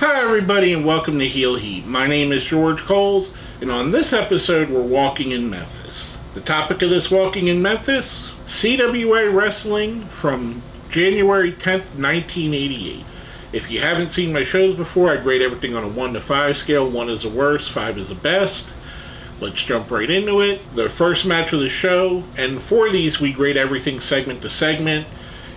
Hi everybody and welcome to Heel Heat. My name is George Coles and on this episode we're walking in Memphis. The topic of this Walking in Memphis, CWA Wrestling from January 10th, 1988. If you haven't seen my shows before, I grade everything on a 1 to 5 scale. 1 is the worst, 5 is the best. Let's jump right into it. The first match of the show, and for these we grade everything segment to segment.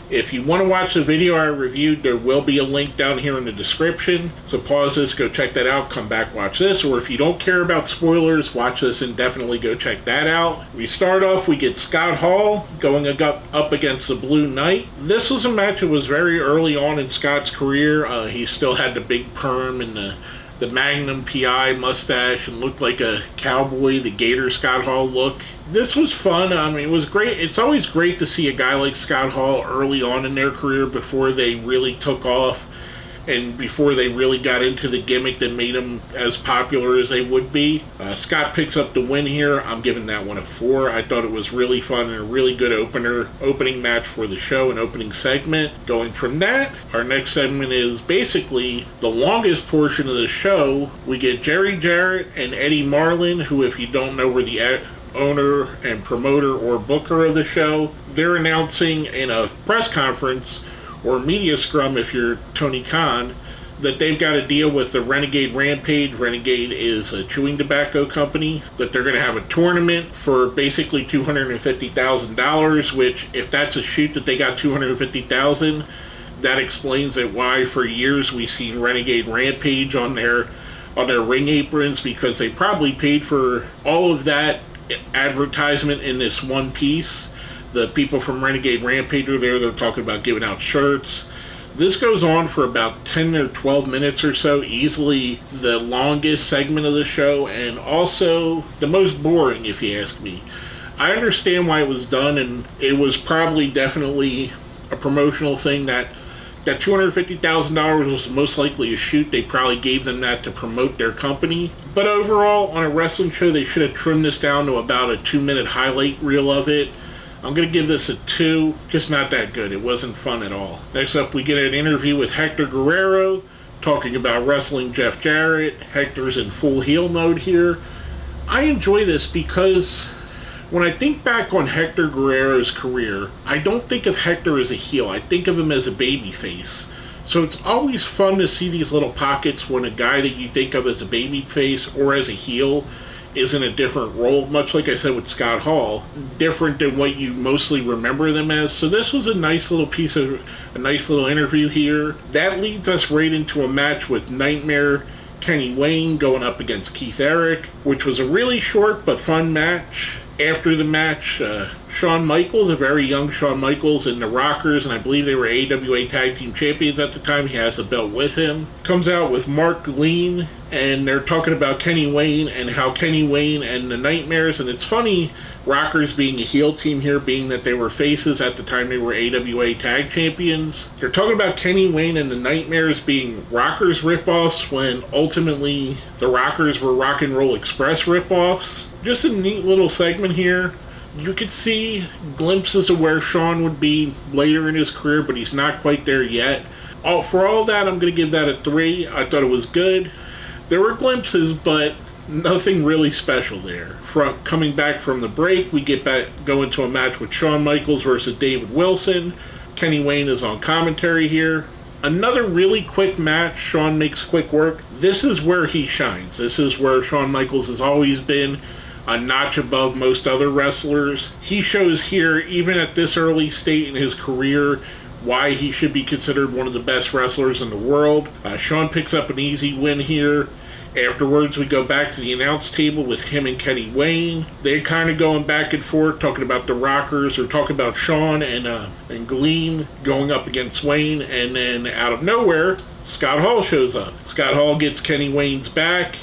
If you want to watch the video I reviewed, there will be a link down here in the description. So pause this, go check that out, come back, watch this. Or if you don't care about spoilers, watch this and definitely go check that out. We start off, we get Scott Hall going up against the Blue Knight. This was a match that was very early on in Scott's career. He still had the big perm and the Magnum PI mustache and looked like a cowboy, the Gator Scott Hall look. This was fun. I mean, it was great. It's always great to see a guy like Scott Hall early on in their career before they really took off and before they really got into the gimmick that made them as popular as they would be. Scott picks up the win here. I'm giving that one a 4. I thought it was really fun and a really good opening match for the show, an opening segment. Going from that, our next segment is basically the longest portion of the show. We get Jerry Jarrett and Eddie Marlin, who, if you don't know, were the owner and promoter or booker of the show. They're announcing in a press conference or media scrum, if you're Tony Khan, that they've got a deal with the Renegade Rampage. Renegade is a chewing tobacco company, that they're going to have a tournament for basically $250,000, which, if that's a shoot that they got $250,000, that explains it why for years we've seen Renegade Rampage on their ring aprons, because they probably paid for all of that advertisement in this one piece. The people from Renegade Rampage are there. They're talking about giving out shirts. This goes on for about 10 or 12 minutes or so, easily the longest segment of the show, and also the most boring, if you ask me. I understand why it was done, and it was probably definitely a promotional thing. That $250,000 was most likely a shoot. They probably gave them that to promote their company. But overall, on a wrestling show, they should have trimmed this down to about a 2-minute highlight reel of it. I'm going to give this a 2, just not that good. It wasn't fun at all. Next up, we get an interview with Hector Guerrero, talking about wrestling Jeff Jarrett. Hector's in full heel mode here. I enjoy this because when I think back on Hector Guerrero's career, I don't think of Hector as a heel. I think of him as a babyface. So it's always fun to see these little pockets when a guy that you think of as a babyface or as a heel is in a different role, much like I said with Scott Hall, different than what you mostly remember them as. So this was a nice little interview here. That leads us right into a match with Nightmare Kenny Wayne going up against Keith Eric, which was a really short but fun match. After the match, Shawn Michaels, a very young Shawn Michaels, and the Rockers, and I believe they were AWA Tag Team Champions at the time, he has a belt with him, comes out with Mark Lean, and they're talking about Kenny Wayne and how Kenny Wayne and the Nightmares, and it's funny, Rockers being a heel team here, being that they were faces at the time they were AWA Tag Champions. They're talking about Kenny Wayne and the Nightmares being Rockers ripoffs, when ultimately the Rockers were Rock and Roll Express ripoffs. Just a neat little segment here. You could see glimpses of where Shawn would be later in his career, but he's not quite there yet. For all that, I'm going to give that a 3. I thought it was good. There were glimpses, but nothing really special there. Coming back from the break, we go into a match with Shawn Michaels versus David Wilson. Kenny Wayne is on commentary here. Another really quick match. Shawn makes quick work. This is where he shines. This is where Shawn Michaels has always been a notch above most other wrestlers. He shows here, even at this early state in his career, why he should be considered one of the best wrestlers in the world. Shawn picks up an easy win here. Afterwards, we go back to the announce table with him and Kenny Wayne. They're kind of going back and forth, talking about the Rockers, or talking about Shawn and Gleam going up against Wayne, and then out of nowhere, Scott Hall shows up. Scott Hall gets Kenny Wayne's back.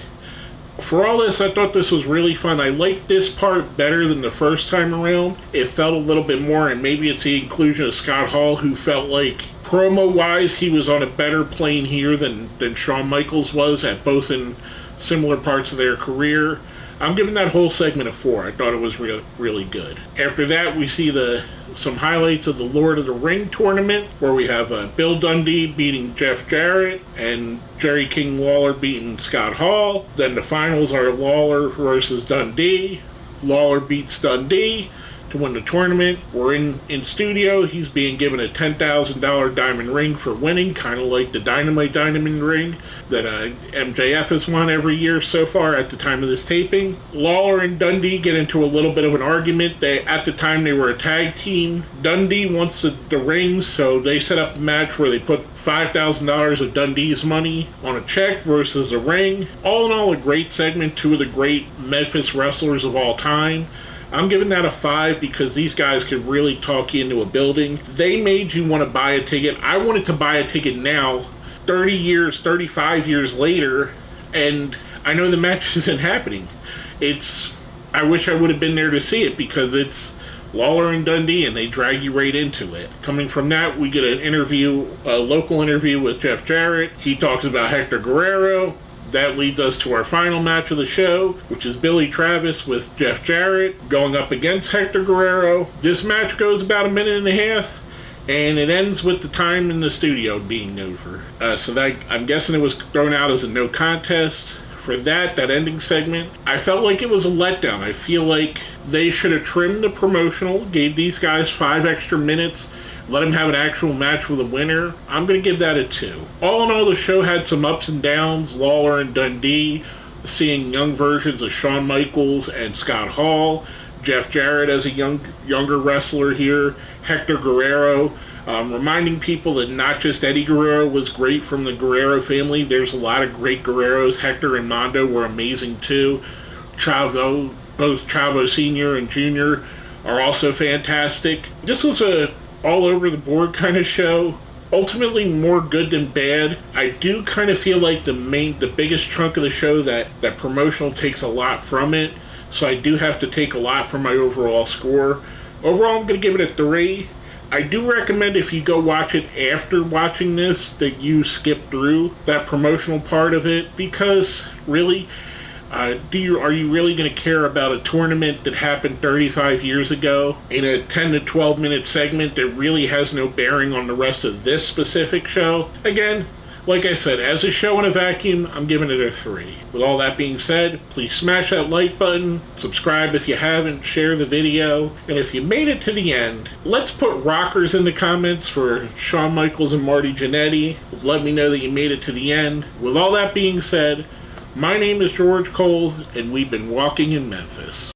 For all this, I thought this was really fun. I liked this part better than the first time around. It felt a little bit more, and maybe it's the inclusion of Scott Hall, who felt like, promo-wise, he was on a better plane here than Shawn Michaels was, at both in similar parts of their career. I'm giving that whole segment a 4. I thought it was really good. After that, we see some highlights of the Lord of the Ring tournament, where we have Bill Dundee beating Jeff Jarrett and Jerry King Lawler beating Scott Hall. Then the finals are Lawler versus Dundee. Lawler beats Dundee to win the tournament. We're in studio. He's being given a $10,000 diamond ring for winning, kind of like the Dynamite Diamond ring that MJF has won every year so far at the time of this taping. Lawler and Dundee get into a little bit of an argument. At the time they were a tag team. Dundee wants the ring, so they set up a match where they put $5,000 of Dundee's money on a check versus a ring. All in all, a great segment. Two of the great Memphis wrestlers of all time. I'm giving that a 5 because these guys could really talk you into a building. They made you want to buy a ticket. I wanted to buy a ticket now, 30 years, 35 years later, and I know the match isn't happening. I wish I would have been there to see it because it's Lawler and Dundee, and they drag you right into it. Coming from that, we get a local interview with Jeff Jarrett. He talks about Hector Guerrero. That leads us to our final match of the show, which is Billy Travis with Jeff Jarrett going up against Hector Guerrero. This match goes about a minute and a half, and it ends with the time in the studio being over. I'm guessing it was thrown out as a no contest. For that ending segment, I felt like it was a letdown. I feel like they should have trimmed the promotional, gave these guys 5 extra minutes, let him have an actual match with a winner. I'm going to give that a 2. All in all, the show had some ups and downs. Lawler and Dundee, seeing young versions of Shawn Michaels and Scott Hall. Jeff Jarrett as a younger wrestler here. Hector Guerrero, reminding people that not just Eddie Guerrero was great from the Guerrero family. There's a lot of great Guerreros. Hector and Mondo were amazing too. Both Chavo Sr. and Jr. are also fantastic. This was a all over the board kind of show. Ultimately more good than bad. I do kind of feel like the biggest chunk of the show that promotional takes a lot from it. So I do have to take a lot from my overall score. Overall, I'm going to give it a 3. I do recommend if you go watch it after watching this that you skip through that promotional part of it, because really, are you really going to care about a tournament that happened 35 years ago in a 10 to 12 minute segment that really has no bearing on the rest of this specific show? Again, like I said, as a show in a vacuum, I'm giving it a 3. With all that being said, please smash that like button, subscribe if you haven't, share the video, and if you made it to the end, let's put rockers in the comments for Shawn Michaels and Marty Jannetty. Let me know that you made it to the end. With all that being said, my name is George Coles, and we've been walking in Memphis.